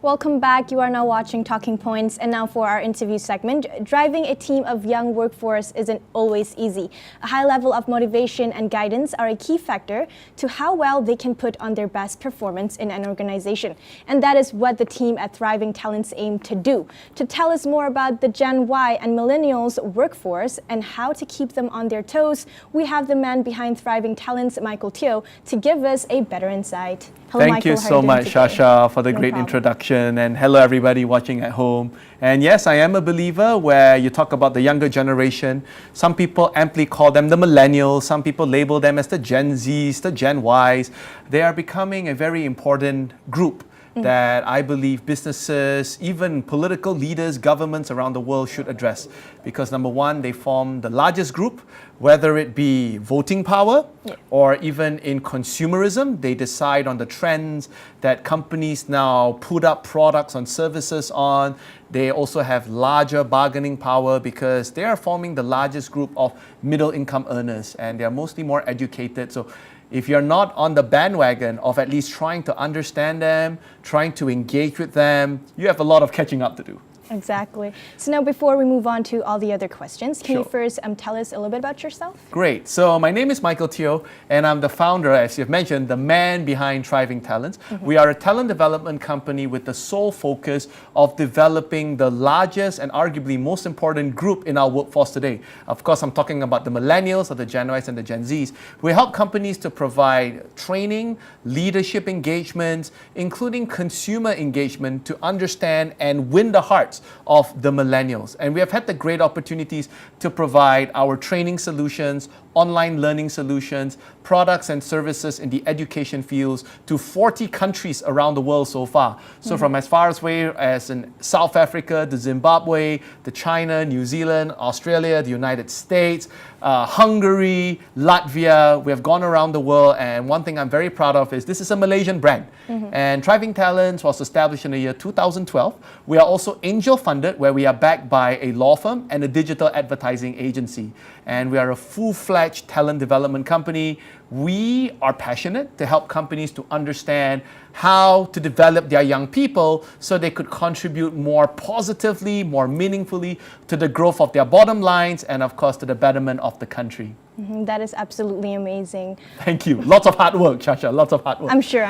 Welcome back. You are now watching Talking Points, and now for our interview segment. Driving a team of young workforce isn't always easy. A high level of motivation and guidance are a key factor to how well they can put on their best performance in an organization. And that is what the team at Thriving Talents aim to do. To tell us more about the Gen Y and Millennials workforce and how to keep them on their toes, we have the man behind Thriving Talents, Michael Teoh, to give us a better insight. Hello, Thank Michael. you so much, Shasha, for the great introduction, and hello everybody watching at home. And yes, I am a believer where you talk about the younger generation. Some people amply call them the millennials, some people label them as the Gen Zs, the Gen Ys. They are becoming a very important group that I believe businesses, even political leaders, governments around the world should address. Because number one, they form the largest group, whether it be voting power or even in consumerism. They decide on the trends that companies now put up products and services on. They also have larger bargaining power because they are forming the largest group of middle income earners, and they are mostly more educated. So if you're not on the bandwagon of at least trying to understand them, trying to engage with them, you have a lot of catching up to do. Exactly. So now before we move on to all the other questions, can Sure. you first tell us a little bit about yourself? Great. So my name is Michael Teoh, and I'm the founder, as you've mentioned, the man behind Thriving Talents. We are a talent development company with the sole focus of developing the largest and arguably most important group in our workforce today. Of course, I'm talking about the millennials or the Gen Ys and the Gen Zs. We help companies to provide training, leadership engagements, including consumer engagement to understand and win the hearts of the millennials. And we have had the great opportunities to provide our training solutions, online learning solutions, products and services in the education fields to 40 countries around the world so far. So from as far away as in South Africa, to Zimbabwe, to China, New Zealand, Australia, the United States, Hungary, Latvia. We have gone around the world, and one thing I'm very proud of is this is a Malaysian brand. And Thriving Talents was established in the year 2012. We are also angel funded, where we are backed by a law firm and a digital advertising agency. And we are a full-fledged talent development company. We are passionate to help companies to understand how to develop their young people so they could contribute more positively, more meaningfully to the growth of their bottom lines and, of course, to the betterment of the country. That is absolutely amazing. Thank you. Lots of hard work, Shasha. Lots of hard work. I'm sure.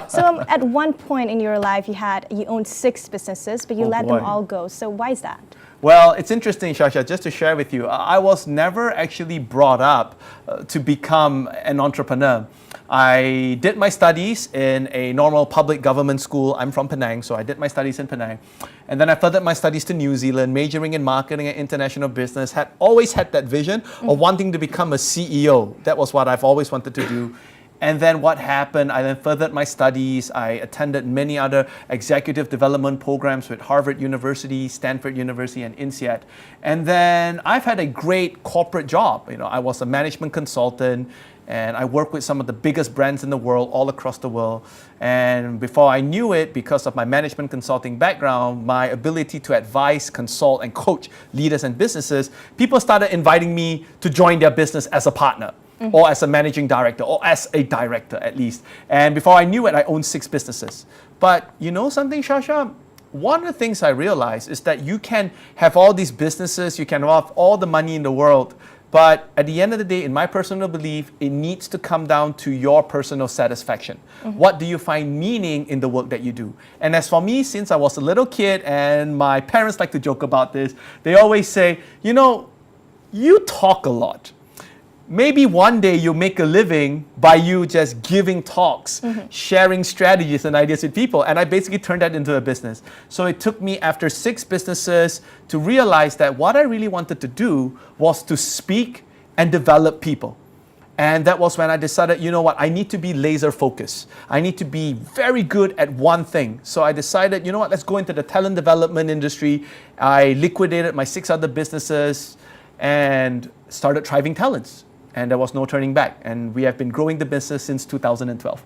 So at one point in your life, you owned 6 businesses, but you let them all go. So why is that? Well, it's interesting, Shasha, just to share with you. I was never actually brought up to become an entrepreneur. I did my studies in a normal public government school. I'm from Penang, so I did my studies in Penang. And then I furthered my studies to New Zealand, majoring in marketing and international business. Had always had that vision of wanting to become a CEO. That was what I've always wanted to do. And then what happened, I then furthered my studies. I attended many other executive development programs with Harvard University, Stanford University, and INSEAD. And then I've had a great corporate job. I was a management consultant, and I worked with some of the biggest brands in the world, all across the world. And before I knew it, because of my management consulting background, my ability to advise, consult, and coach leaders and businesses, people started inviting me to join their business as a partner. Or as a managing director, or as a director at least. And before I knew it, I owned 6 businesses. But you know something, Shasha? One of the things I realized is that you can have all these businesses, you can have all the money in the world, but at the end of the day, in my personal belief, it needs to come down to your personal satisfaction. What do you find meaning in the work that you do? And as for me, since I was a little kid, and my parents like to joke about this, they always say, you talk a lot. Maybe one day you'll make a living by you just giving talks, sharing strategies and ideas with people. And I basically turned that into a business. So it took me after 6 businesses to realize that what I really wanted to do was to speak and develop people. And that was when I decided, I need to be laser focused. I need to be very good at one thing. So I decided, let's go into the talent development industry. I liquidated my 6 other businesses and started Thriving Talents. And there was no turning back. And we have been growing the business since 2012.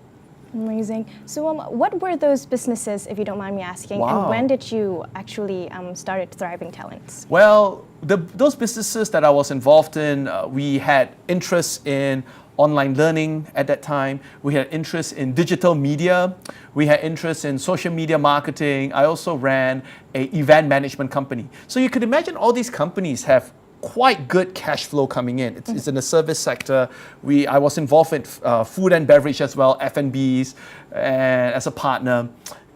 Amazing. So what were those businesses, if you don't mind me asking? Wow. And when did you actually start Thriving Talents? Well, those businesses that I was involved in, we had interests in online learning at that time. We had interest in digital media. We had interest in social media marketing. I also ran an event management company. So you could imagine all these companies have quite good cash flow coming in. It's in the service sector. I was involved in food and beverage as well, F&Bs, as a partner.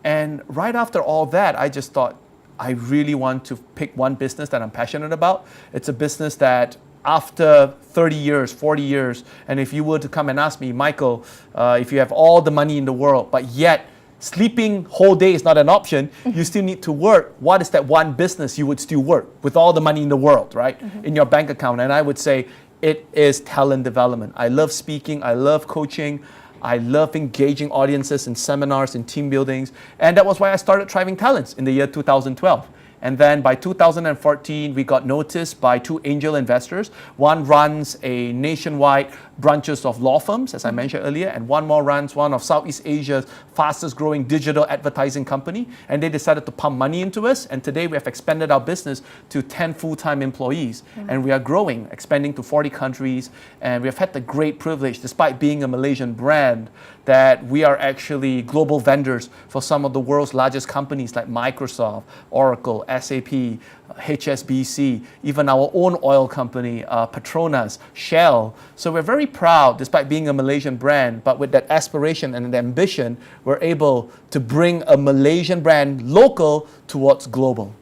And right after all that, I just thought, I really want to pick one business that I'm passionate about. It's a business that after 30 years, 40 years, and if you were to come and ask me, Michael, if you have all the money in the world, but yet sleeping whole day is not an option, you still need to work. What is that one business you would still work with all the money in the world, right? In your bank account. And I would say it is talent development. I love speaking. I love coaching. I love engaging audiences in seminars and team buildings. And that was why I started Thriving Talents in the year 2012. And then by 2014, we got noticed by two angel investors. One runs a nationwide branches of law firms, as I mentioned earlier, and one more runs one of Southeast Asia's fastest growing digital advertising company. And they decided to pump money into us. And today we have expanded our business to 10 full-time employees. And we are growing, expanding to 40 countries. And we have had the great privilege, despite being a Malaysian brand, that we are actually global vendors for some of the world's largest companies like Microsoft, Oracle, SAP, HSBC, even our own oil company, Petronas, Shell. So we're very proud, despite being a Malaysian brand, but with that aspiration and ambition, we're able to bring a Malaysian brand local towards global.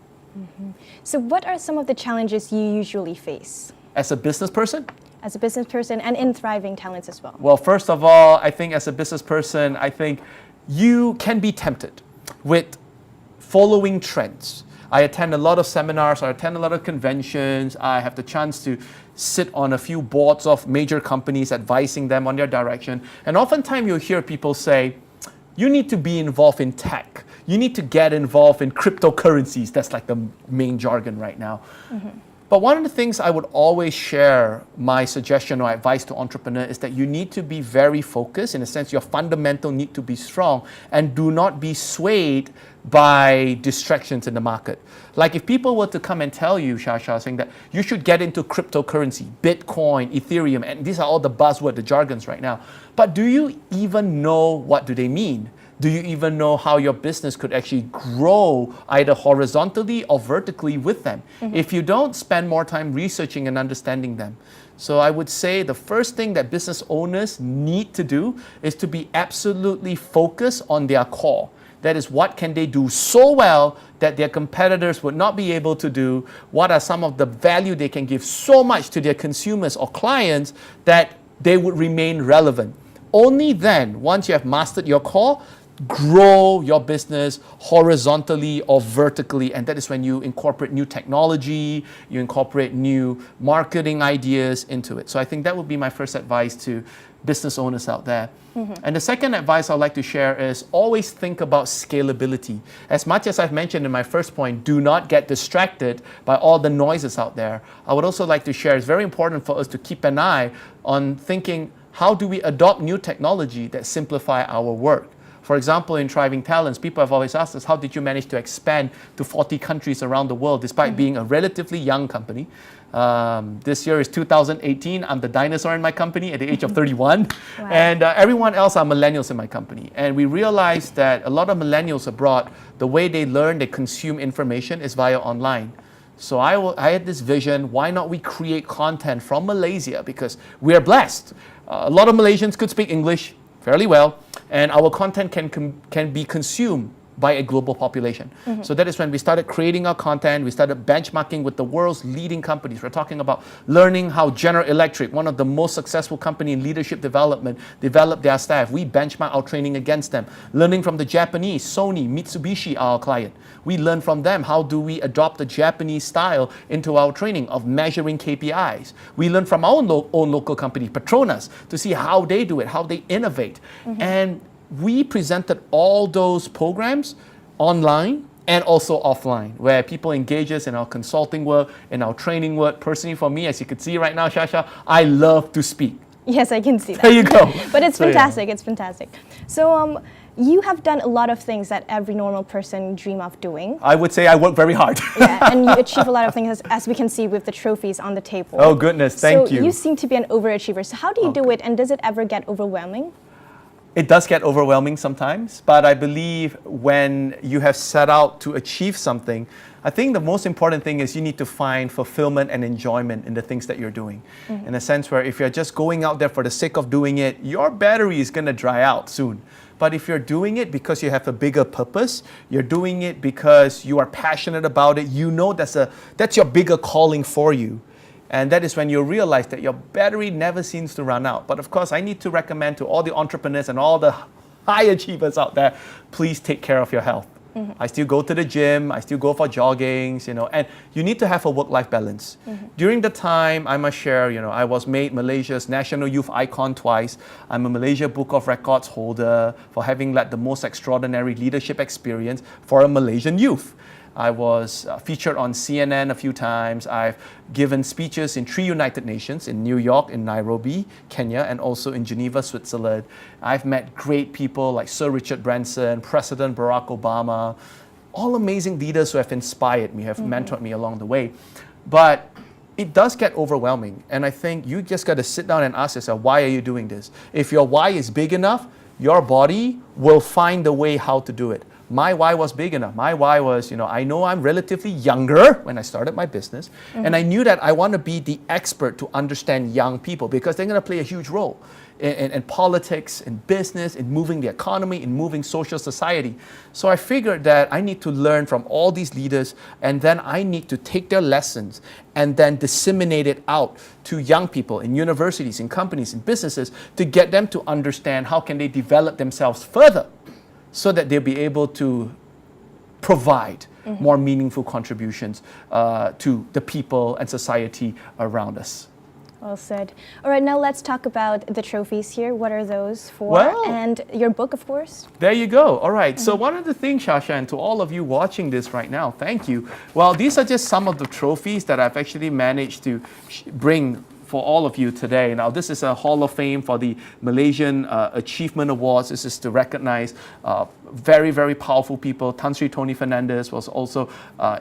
So what are some of the challenges you usually face? As a business person? As a business person and in Thriving Talents as well? Well, first of all, I think as a business person, I think you can be tempted with following trends. I attend a lot of seminars, I attend a lot of conventions, I have the chance to sit on a few boards of major companies advising them on their direction. And oftentimes you'll hear people say, you need to be involved in tech. You need to get involved in cryptocurrencies. That's like the main jargon right now. But one of the things I would always share my suggestion or advice to entrepreneurs is that you need to be very focused. In a sense, your fundamental need to be strong and do not be swayed by distractions in the market. Like if people were to come and tell you, Shasha, saying that you should get into cryptocurrency, Bitcoin, Ethereum, and these are all the buzzwords, the jargons right now. But do you even know what do they mean? Do you even know how your business could actually grow either horizontally or vertically with them? If you don't, spend more time researching and understanding them. So I would say the first thing that business owners need to do is to be absolutely focused on their core. That is, what can they do so well that their competitors would not be able to do? What are some of the value they can give so much to their consumers or clients that they would remain relevant? Only then, once you have mastered your core, grow your business horizontally or vertically, and that is when you incorporate new technology, you incorporate new marketing ideas into it. So I think that would be my first advice to business owners out there. And the second advice I'd like to share is always think about scalability. As much as I've mentioned in my first point, do not get distracted by all the noises out there. I would also like to share, it's very important for us to keep an eye on thinking, how do we adopt new technology that simplify our work? For example, in Thriving Talents, people have always asked us, how did you manage to expand to 40 countries around the world despite being a relatively young company? This year is 2018. I'm the dinosaur in my company at the age of 31. Wow. And everyone else are millennials in my company. And we realized that a lot of millennials abroad, the way they learn, they consume information is via online. So I had this vision, why not we create content from Malaysia? Because we are blessed. A lot of Malaysians could speak English fairly well, and our content can be consumed by a global population. So that is when we started creating our content. We started benchmarking with the world's leading companies. We're talking about learning how General Electric, one of the most successful company in leadership development, developed their staff. We benchmark our training against them. Learning from the Japanese, Sony, Mitsubishi, our client. We learn from them how do we adopt the Japanese style into our training of measuring KPIs. We learn from our own local company, Petronas, to see how they do it, how they innovate. And we presented all those programs online and also offline, where people engage us in our consulting work, in our training work. Personally, for me, as you can see right now, Shasha, I love to speak. Yes, I can see that. There you go. But it's So, yeah. fantastic. It's fantastic. So You have done a lot of things that every normal person dream of doing. I would say I work very hard. Yeah, and you achieve a lot of things, as we can see with the trophies on the table. Oh, goodness, thank you. So you seem to be an overachiever. So how do you do it, and does it ever get overwhelming? It does get overwhelming sometimes, but I believe when you have set out to achieve something, I think the most important thing is you need to find fulfillment and enjoyment in the things that you're doing. In a sense where if you're just going out there for the sake of doing it, your battery is going to dry out soon. But if you're doing it because you have a bigger purpose, you're doing it because you are passionate about it, you know that's your bigger calling for you. And that is when you realize that your battery never seems to run out. But of course, I need to recommend to all the entrepreneurs and all the high achievers out there, please take care of your health. I still go to the gym, I still go for joggings, and you need to have a work-life balance. During the time, I must share, I was made Malaysia's National Youth Icon twice. I'm a Malaysia Book of Records holder for having led the most extraordinary leadership experience for a Malaysian youth. I was featured on CNN a few times. I've given speeches in 3 United Nations, in New York, in Nairobi, Kenya, and also in Geneva, Switzerland. I've met great people like Sir Richard Branson, President Barack Obama, all amazing leaders who have inspired me, have mentored me along the way. But it does get overwhelming. And I think you just got to sit down and ask yourself, why are you doing this? If your why is big enough, your body will find a way how to do it. My why was big enough. My why was, I know I'm relatively younger when I started my business, and I knew that I want to be the expert to understand young people because they're going to play a huge role in politics, in business, in moving the economy, in moving social society. So I figured that I need to learn from all these leaders, and then I need to take their lessons and then disseminate it out to young people in universities, in companies, in businesses to get them to understand how can they develop themselves further, so that they'll be able to provide more meaningful contributions to the people and society around us. Well said. All right, now let's talk about the trophies here. What are those for? Well, and your book, of course. There you go. All right. So one of the things, Shasha, and to all of you watching this right now, thank you. Well, these are just some of the trophies that I've actually managed to bring for all of you today. Now, this is a Hall of Fame for the Malaysian Achievement Awards. This is to recognize very, very powerful people. Tan Sri Tony Fernandez was also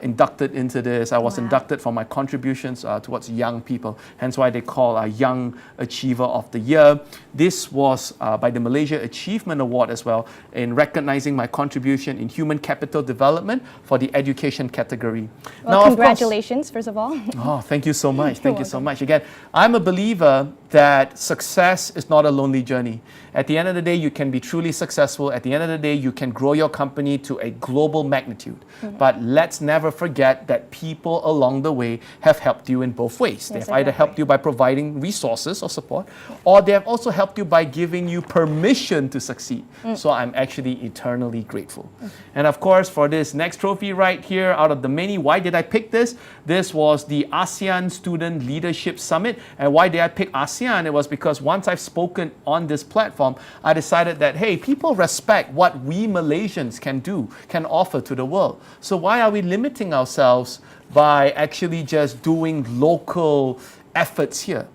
inducted into this. I was inducted for my contributions towards young people, hence why they call a Young Achiever of the Year. This was by the Malaysia Achievement Award as well, in recognizing my contribution in human capital development for the education category. Well, now, congratulations, first of all. Oh, thank you so much. Thank you so much. Again, I'm a believer that success is not a lonely journey. At the end of the day, you can be truly successful. At the end of the day, you can grow your company to a global magnitude. But let's never forget that people along the way have helped you in both ways. They have either helped you by providing resources or support, or they have also helped you by giving you permission to succeed. So I'm actually eternally grateful. And of course, for this next trophy right here, out of the many, why did I pick this? This was the ASEAN Student Leadership Summit. And why did I pick ASEAN? It was because once I've spoken on this platform, I decided that, hey, people respect what we Malaysians can do, can offer to the world. So why are we limiting ourselves by actually just doing local efforts here?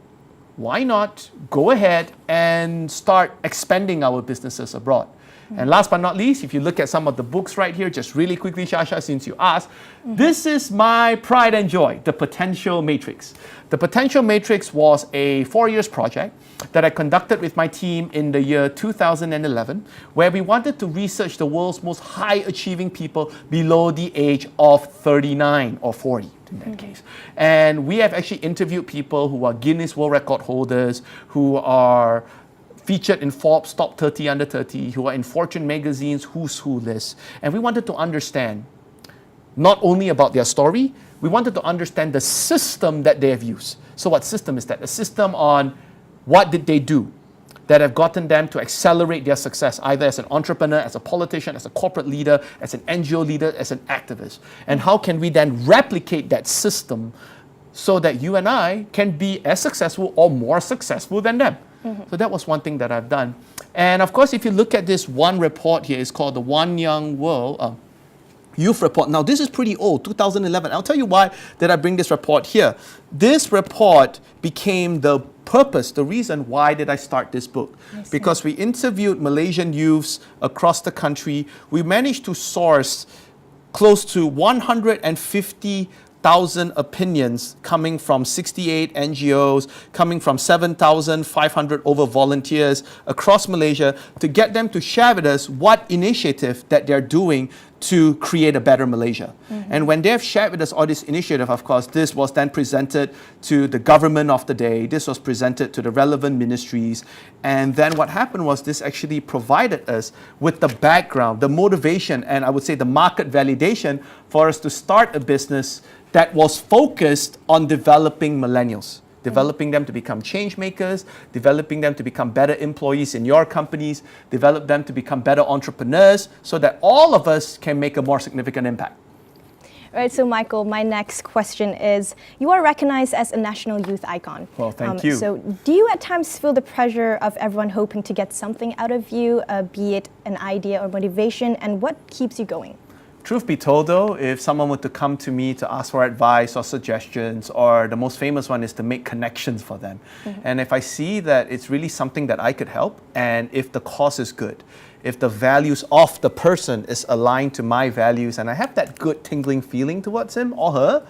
Why not go ahead and start expanding our businesses abroad? And last but not least, if you look at some of the books right here, just really quickly, Shasha, since you asked, this is my pride and joy, The Potential Matrix. The Potential Matrix was a 4-year project that I conducted with my team in the year 2011, where we wanted to research the world's most high-achieving people below the age of 39 or 40. In that case. And we have actually interviewed people who are Guinness World Record holders, who are featured in Forbes Top 30 Under 30, who are in Fortune magazine's Who's Who list. And we wanted to understand not only about their story, we wanted to understand the system that they have used. So what system is that? A system on what did they do that have gotten them to accelerate their success, either as an entrepreneur, as a politician, as a corporate leader, as an NGO leader, as an activist. And how can we then replicate that system so that you and I can be as successful or more successful than them? So that was one thing that I've done. And of course, if you look at this one report here, it's called the One Young World Youth Report. Now, this is pretty old, 2011. I'll tell you why did I bring this report here. This report became the purpose, the reason why did I start this book. Because we interviewed Malaysian youths across the country. We managed to source close to 150,000 opinions coming from 68 NGOs, coming from 7,500 over volunteers across Malaysia to get them to share with us what initiative that they're doing to create a better Malaysia. And when they've shared with us all this initiative, of course, this was then presented to the government of the day. This was presented to the relevant ministries. And then what happened was this actually provided us with the background, the motivation, and I would say the market validation for us to start a business that was focused on developing millennials. Developing them to become change makers, developing them to become better employees in your companies, develop them to become better entrepreneurs so that all of us can make a more significant impact. All right, so Michael, my next question is, you are recognized as a national youth icon. Well, thank you. So do you at times feel the pressure of everyone hoping to get something out of you, be it an idea or motivation, and what keeps you going? Truth be told though, if someone were to come to me to ask for advice or suggestions, or the most famous one is to make connections for them. And if I see that it's really something that I could help, and if the cause is good, if the values of the person is aligned to my values, and I have that good tingling feeling towards him or her,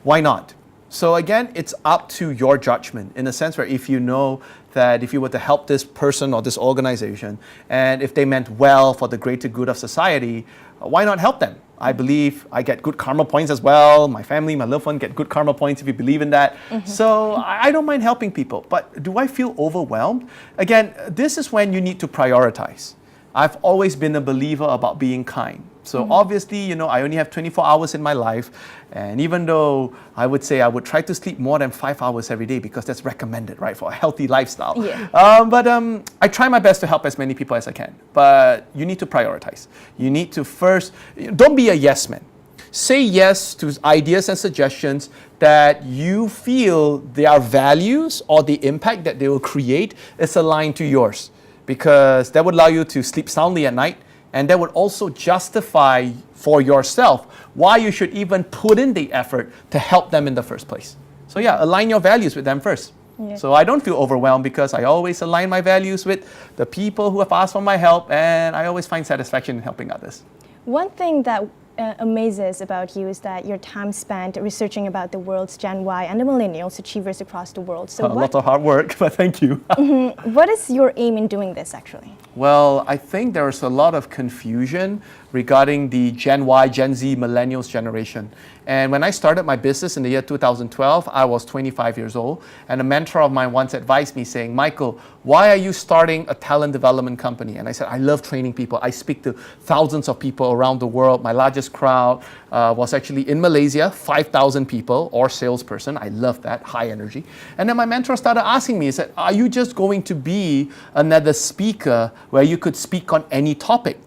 why not? So again, it's up to your judgment in a sense where if you know that if you were to help this person or this organization, and if they meant well for the greater good of society, why not help them? I believe I get good karma points as well. My family, my loved one get good karma points if you believe in that. So I don't mind helping people. But do I feel overwhelmed? Again, this is when you need to prioritize. I've always been a believer about being kind. So obviously, you know, I only have 24 hours in my life. And even though I would say I would try to sleep more than 5 hours every day because that's recommended, right, for a healthy lifestyle. But I try my best to help as many people as I can. But you need to prioritize. You need to first, don't be a yes man. Say yes to ideas and suggestions that you feel their values or the impact that they will create is aligned to yours. Because that would allow you to sleep soundly at night. And that would also justify for yourself why you should even put in the effort to help them in the first place. So yeah, align your values with them first. So I don't feel overwhelmed because I always align my values with the people who have asked for my help, and I always find satisfaction in helping others. One thing that amazes about you is that your time spent researching about the world's Gen Y and the millennials achievers across the world. So a lot of hard work, but thank you. What is your aim in doing this actually? Well, I think there's a lot of confusion regarding the Gen Y, Gen Z, millennials generation. And when I started my business in the year 2012, I was 25 years old. And a mentor of mine once advised me saying, Michael, why are you starting a talent development company? And I said, I love training people. I speak to thousands of people around the world. My largest crowd was actually in Malaysia, 5,000 people or salesperson. I love that, high energy. And then my mentor started asking me, he said, are you just going to be another speaker where you could speak on any topic?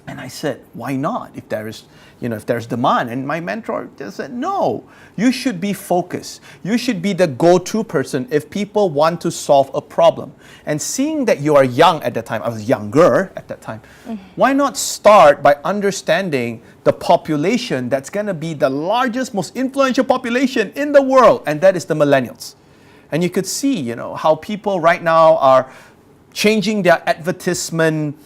And I said, why not? If there is, if there's demand. And my mentor just said, no, you should be focused. You should be the go-to person if people want to solve a problem. And seeing that you are young at that time, I was younger at that time, why not start by understanding the population that's going to be the largest, most influential population in the world, and that is the millennials. And you could see, how people right now are changing their advertisement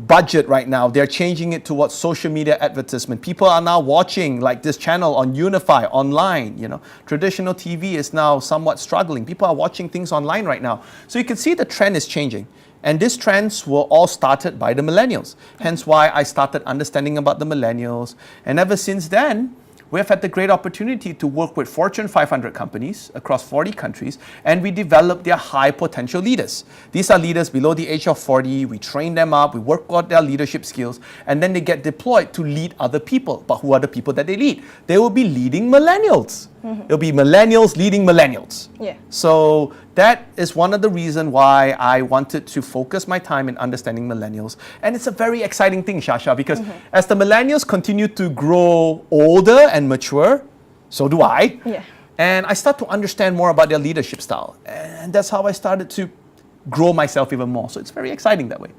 budget right now. They're changing it towards social media advertisement. People are now watching like this channel on Unify online. Traditional TV is now somewhat struggling. People are watching things online right now. So you can see the trend is changing. And these trends were all started by the millennials. Hence why I started understanding about the millennials. And ever since then, we have had the great opportunity to work with Fortune 500 companies across 40 countries, and we develop their high potential leaders. These are leaders below the age of 40. We train them up, we work on their leadership skills, and then they get deployed to lead other people. But who are the people that they lead? They will be leading millennials. It'll be millennials leading millennials. So that is one of the reasons why I wanted to focus my time in understanding millennials. And it's a very exciting thing, Shasha, because as the millennials continue to grow older and mature, so do I. And I start to understand more about their leadership style. And that's how I started to grow myself even more. So it's very exciting that way.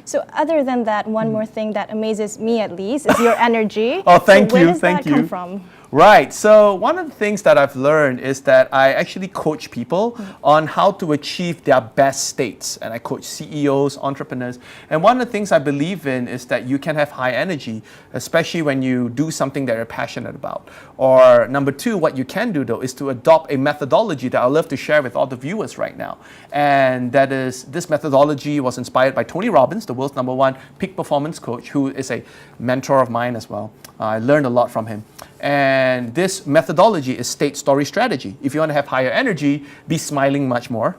So other than that, one more thing that amazes me at least is your energy. Oh, thank you. Where does Thank that you. come from? Right. So one of the things that I've learned is that I actually coach people on how to achieve their best states. And I coach CEOs, entrepreneurs. And one of the things I believe in is that you can have high energy, especially when you do something that you're passionate about. Or number two, what you can do though is to adopt a methodology that I'd love to share with all the viewers right now. And that is, this methodology was inspired by Tony Robbins, the world's #1 peak performance coach, who is a mentor of mine as well. I learned a lot from him. And this methodology is state, story, strategy. If you want to have higher energy, be smiling much more,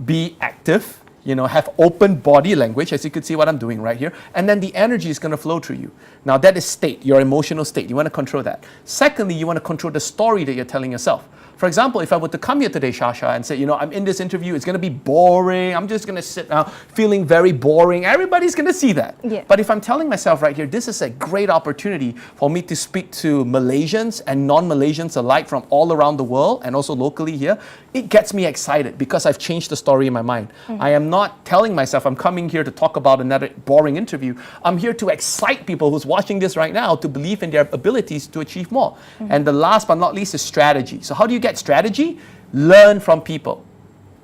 be active, have open body language, as you can see what I'm doing right here, and then the energy is going to flow through you. Now that is state, your emotional state. You want to control that. Secondly, you want to control the story that you're telling yourself. For example, if I were to come here today, Shasha, and say, I'm in this interview, it's going to be boring, I'm just going to sit now feeling very boring, everybody's going to see that. Yeah. But if I'm telling myself right here, this is a great opportunity for me to speak to Malaysians and non-Malaysians alike from all around the world and also locally here, it gets me excited because I've changed the story in my mind. I am not telling myself I'm coming here to talk about another boring interview. I'm here to excite people who's watching this right now to believe in their abilities to achieve more. And the last but not least is strategy. So how do you get strategy? Learn from people.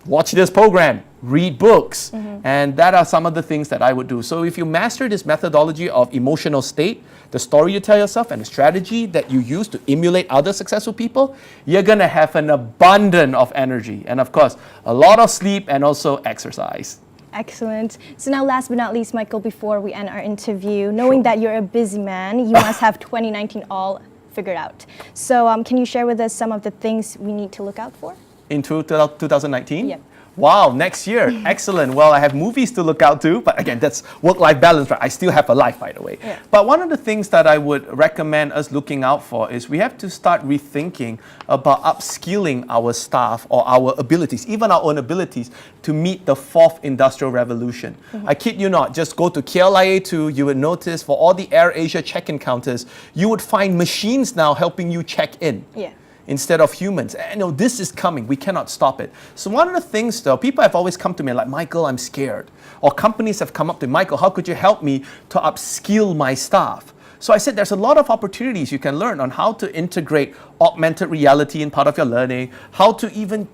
Watch this program, read books, and that are some of the things that I would do. So if you master this methodology of emotional state, the story you tell yourself, and the strategy that you use to emulate other successful people, you're gonna have an abundance of energy. And of course, a lot of sleep and also exercise. Excellent. So now last but not least, Michael, before we end our interview, knowing that you're a busy man, you must have 2019 all figured out. So can you share with us some of the things we need to look out for? In 2019? Yep. Wow, next year. Excellent. Well, I have movies to look out to, but again, that's work-life balance, right? I still have a life, by the way. Yeah. But one of the things that I would recommend us looking out for is we have to start rethinking about upskilling our staff or our abilities, even our own abilities, to meet the 4th industrial revolution. I kid you not, just go to KLIA2, you would notice for all the AirAsia check-in counters, you would find machines now helping you check in. Yeah. Instead of humans. And this is coming. We cannot stop it. So one of the things though, people have always come to me like, Michael, I'm scared. Or companies have come up to me, Michael, how could you help me to upskill my staff? So I said there's a lot of opportunities you can learn on how to integrate augmented reality in part of your learning, how to even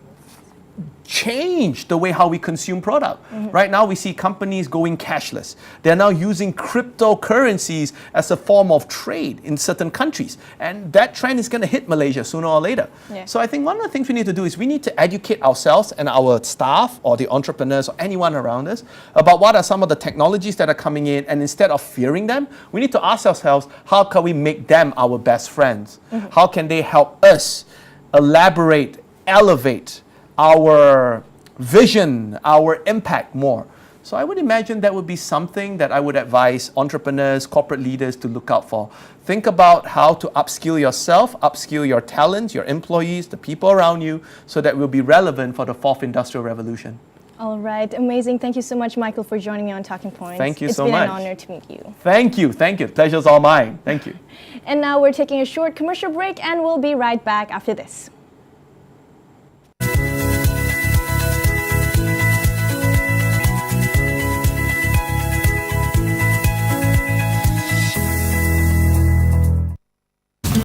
change the way how we consume product. Right now we see companies going cashless. They're now using cryptocurrencies as a form of trade in certain countries. And that trend is going to hit Malaysia sooner or later. Yeah. So I think one of the things we need to do is we need to educate ourselves and our staff or the entrepreneurs or anyone around us about what are some of the technologies that are coming in, and instead of fearing them, we need to ask ourselves, how can we make them our best friends? How can they help us elaborate, elevate our vision, our impact more? So I would imagine that would be something that I would advise entrepreneurs, corporate leaders to look out for. Think about how to upskill yourself, upskill your talents, your employees, the people around you, so that we'll be relevant for the 4th industrial revolution. All right, amazing. Thank you so much, Michael, for joining me on Talking Points. Thank you so much. It's been an honor to meet you. Thank you. The pleasure's all mine. Thank you. And now we're taking a short commercial break, and we'll be right back after this.